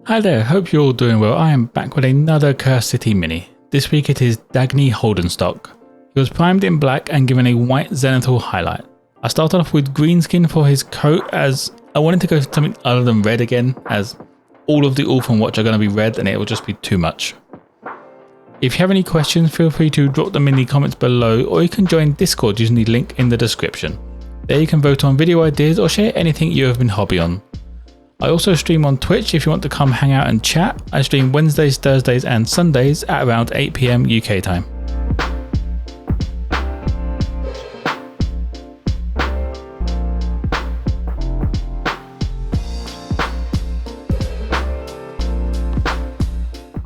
Hi there, hope you're all doing well. I am back with another Cursed City mini. This week it is Dagnai Holdenstock. He was primed in black and given a white zenithal highlight. I started off with green skin for his coat as I wanted to go for something other than red again, as all of the Orphan Watch are going to be red and it will just be too much. If you have any questions, feel free to drop them in the comments below, or you can join Discord using the link in the description. There you can vote on video ideas or share anything you have been hobby on. I also stream on Twitch if you want to come hang out and chat. I stream Wednesdays, Thursdays and Sundays at around 8 PM UK time.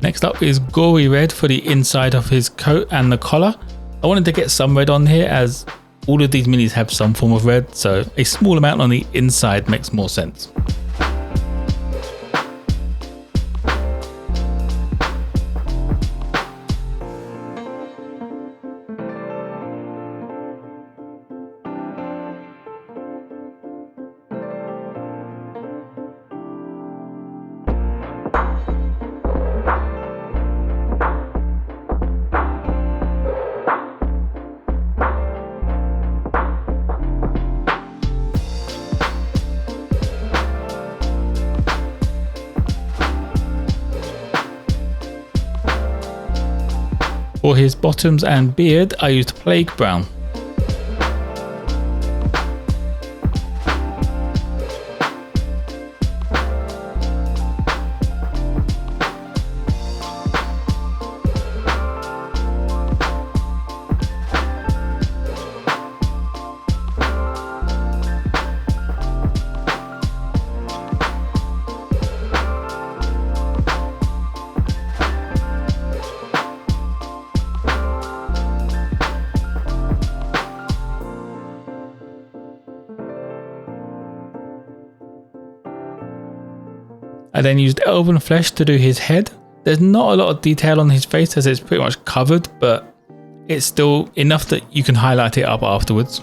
Next up is Gory Red for the inside of his coat and the collar. I wanted to get some red on here as all of these minis have some form of red, so a small amount on the inside makes more sense. For his bottoms and beard, I used Plague Brown. I then used Elven Flesh to do his head. There's not a lot of detail on his face as it's pretty much covered, but it's still enough that you can highlight it up afterwards.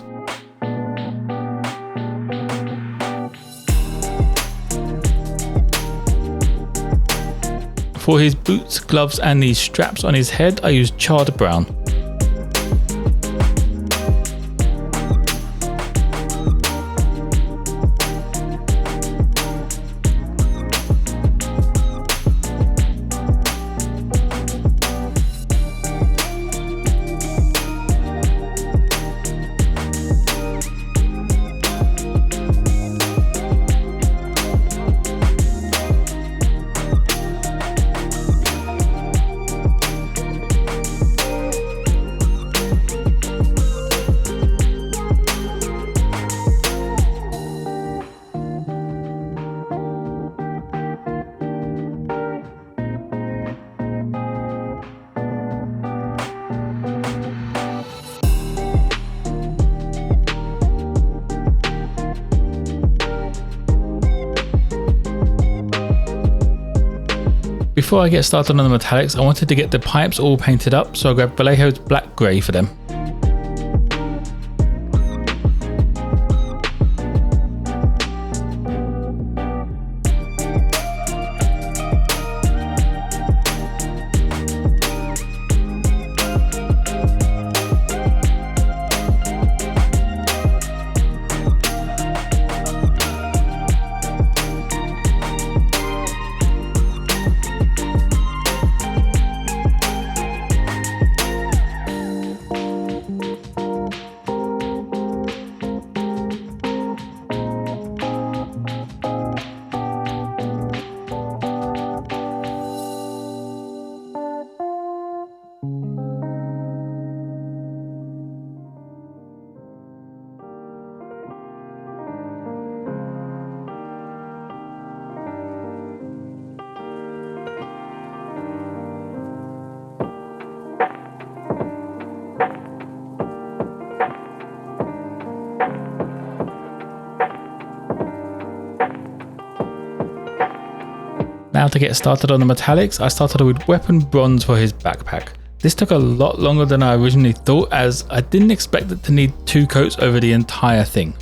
For his boots, gloves and these straps on his head, I used Charred Brown. Before I get started on the metallics, I wanted to get the pipes all painted up, so I grabbed Vallejo's Black Grey for them. Now to get started on the metallics, I started with Weapon Bronze for his backpack. This took a lot longer than I originally thought, as I didn't expect it to need 2 coats over the entire thing.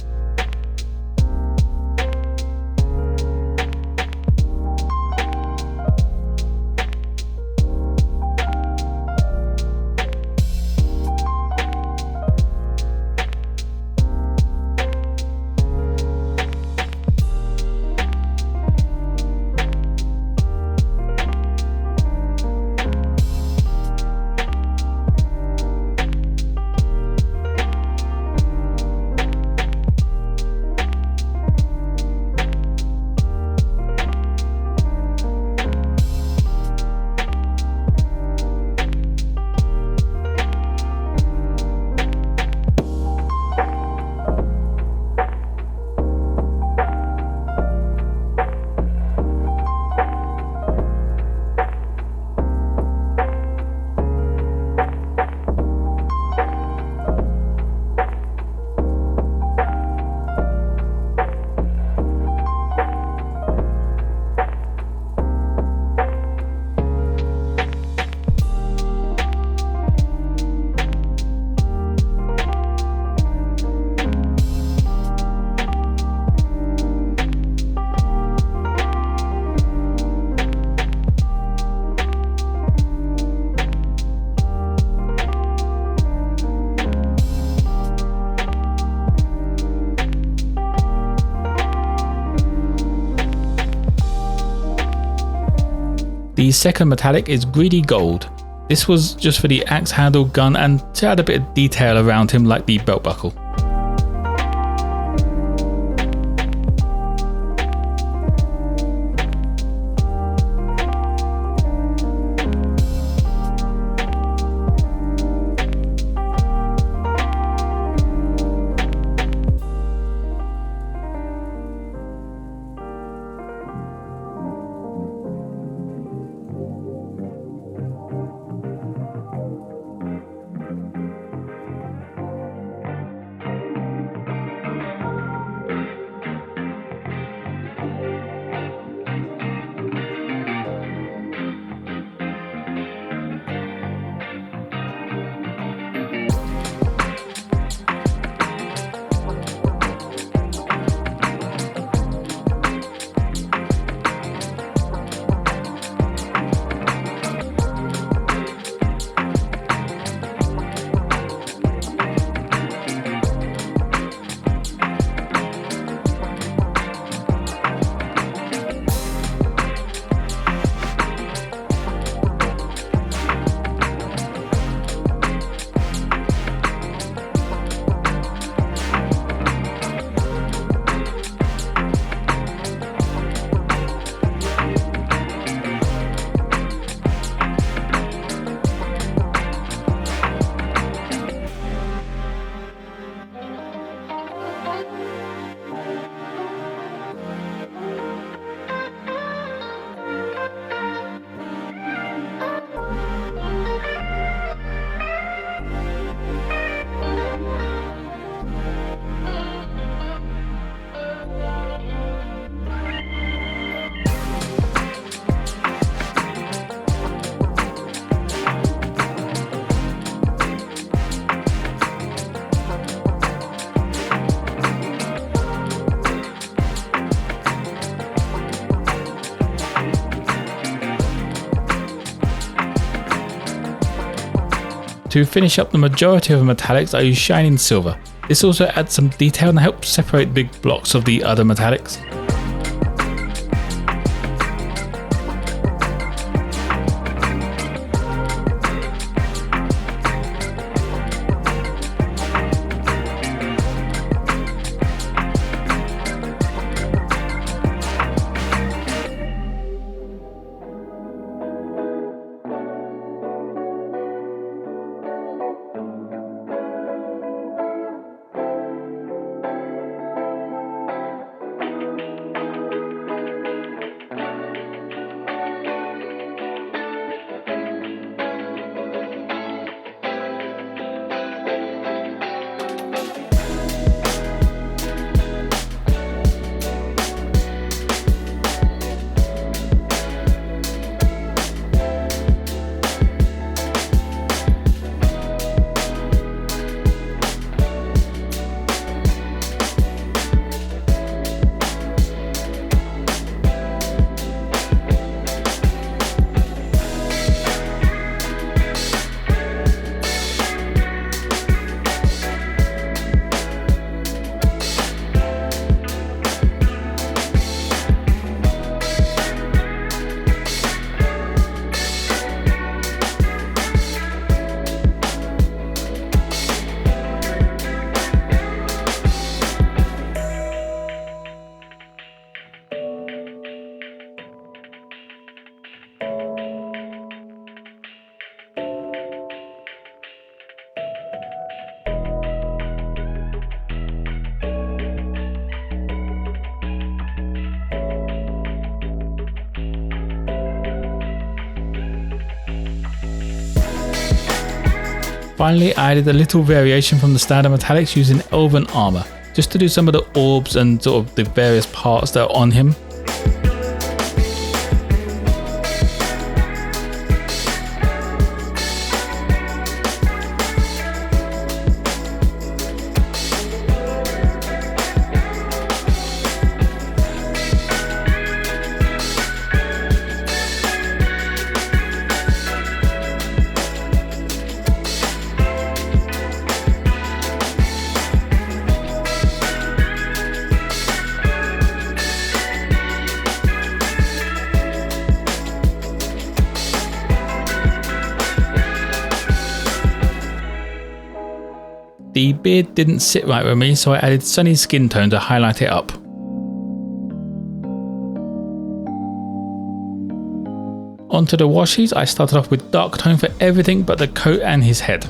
The second metallic is Greedy Gold. This was just for the axe handle, gun, and to add a bit of detail around him like the belt buckle. To finish up the majority of the metallics, I use Shining Silver. This also adds some detail and helps separate big blocks of the other metallics. Finally, I added a little variation from the standard metallics using elven armor, just to do some of the orbs and sort of the various parts that are on him. The beard didn't sit right with me, so I added Sunny's skin tone to highlight it up. Onto the washes, I started off with dark tone for everything but the coat and his head.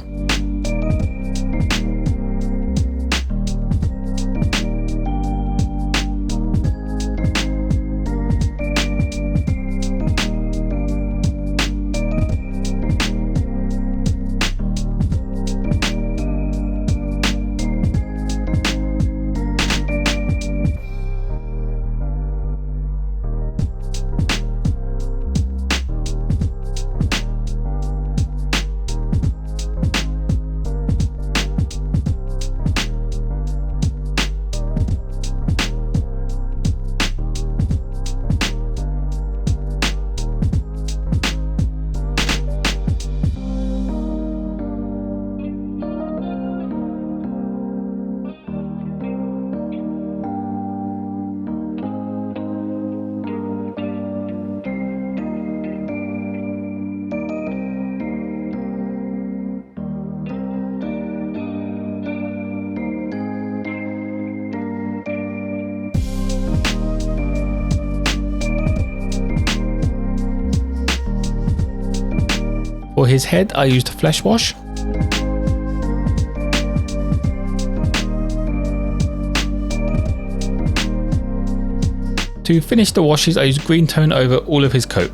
For his head, I used flesh wash. To finish the washes, I used green tone over all of his coat.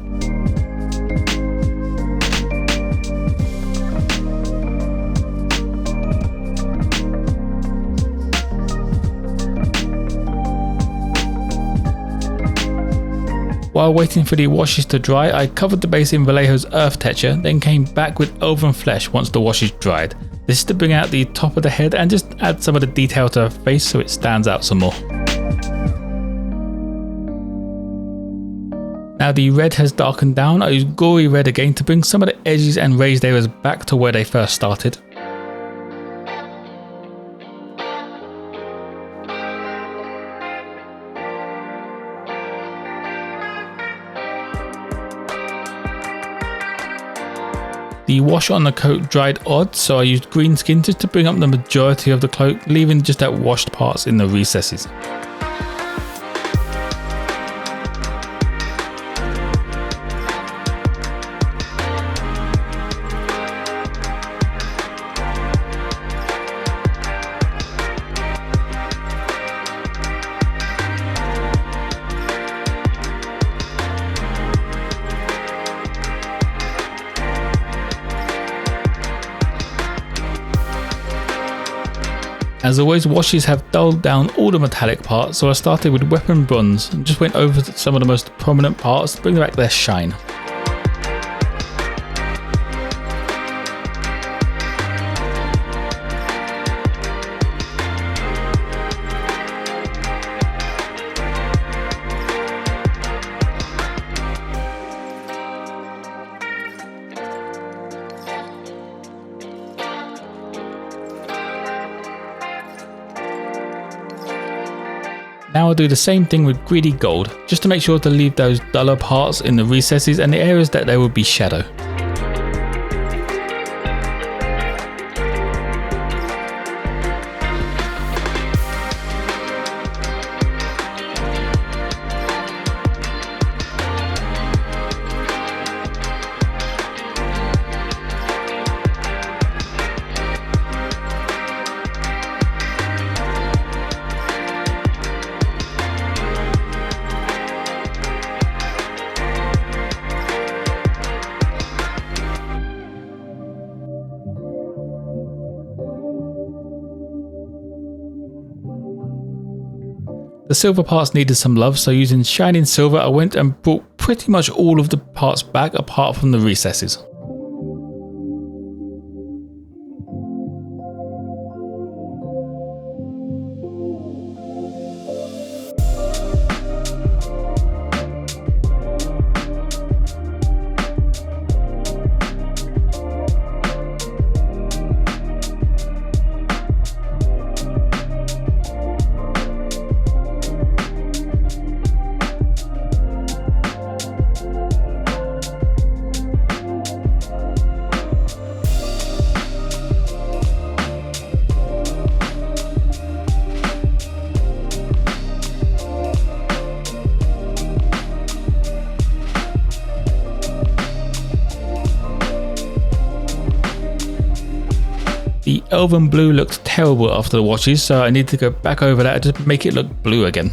While waiting for the washes to dry, I covered the base in Vallejo's earth texture, then came back with elven flesh once the washes dried. This is to bring out the top of the head and just add some of the detail to her face so it stands out some more. Now the red has darkened down, I used Gory Red again to bring some of the edges and raised areas back to where they first started. The wash on the coat dried odd, so I used green skin just to bring up the majority of the cloak, leaving just that washed parts in the recesses. As always, washes have dulled down all the metallic parts, so I started with weapon bronze and just went over some of the most prominent parts to bring back their shine. Now I'll do the same thing with greedy gold, just to make sure to leave those duller parts in the recesses and the areas that there would be shadow. The silver parts needed some love, so using shining silver I went and brought pretty much all of the parts back apart from the recesses. elven blue looked terrible after the washes, so I need to go back over that and just make it look blue again.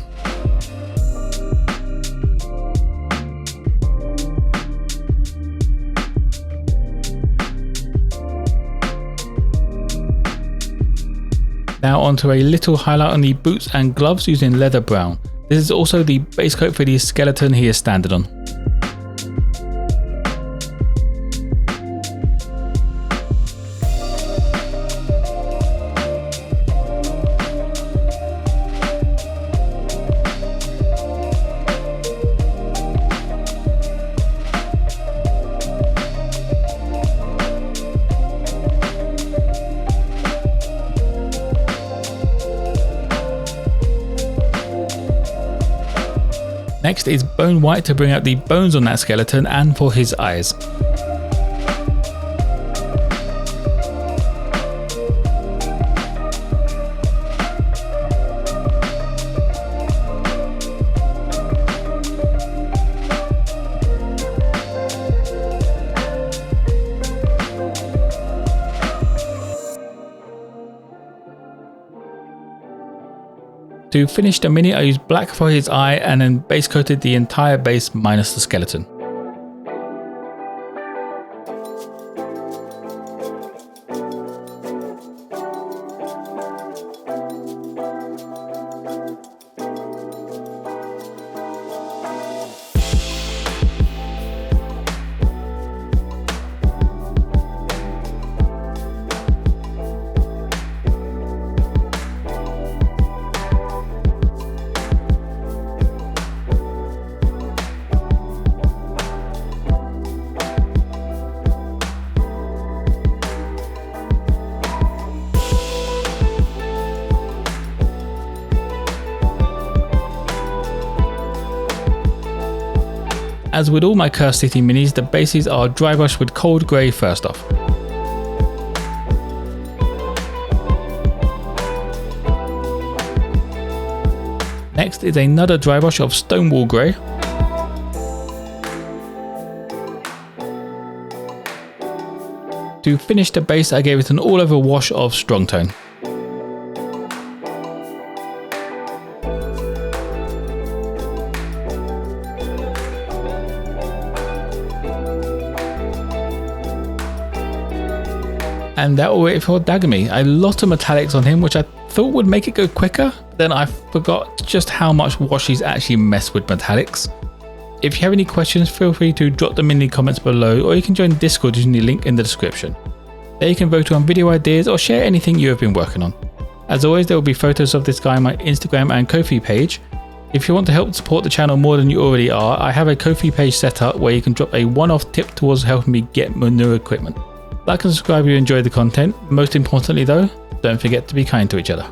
Now onto a little highlight on the boots and gloves using leather brown. This is also the base coat for the skeleton he is standing on. Next is bone white to bring out the bones on that skeleton and for his eyes. To finish the mini, I used black for his eye and then base coated the entire base minus the skeleton. As with all my Cursed City minis, the bases are dry brushed with cold grey first off. Next is another dry brush of Stonewall Grey. To finish the base, I gave it an all over wash of Strong Tone. And that will wait for Dagnai. A lot of metallics on him, which I thought would make it go quicker, but then I forgot just how much washes actually mess with metallics. If you have any questions, feel free to drop them in the comments below, or you can join Discord using the link in the description. There you can vote on video ideas or share anything you have been working on. As always, there will be photos of this guy on my Instagram and Ko-fi page. If you want to help support the channel more than you already are, I have a Ko-fi page set up where you can drop a one-off tip towards helping me get my new equipment. Like and subscribe if you enjoyed the content. Most importantly though, don't forget to be kind to each other.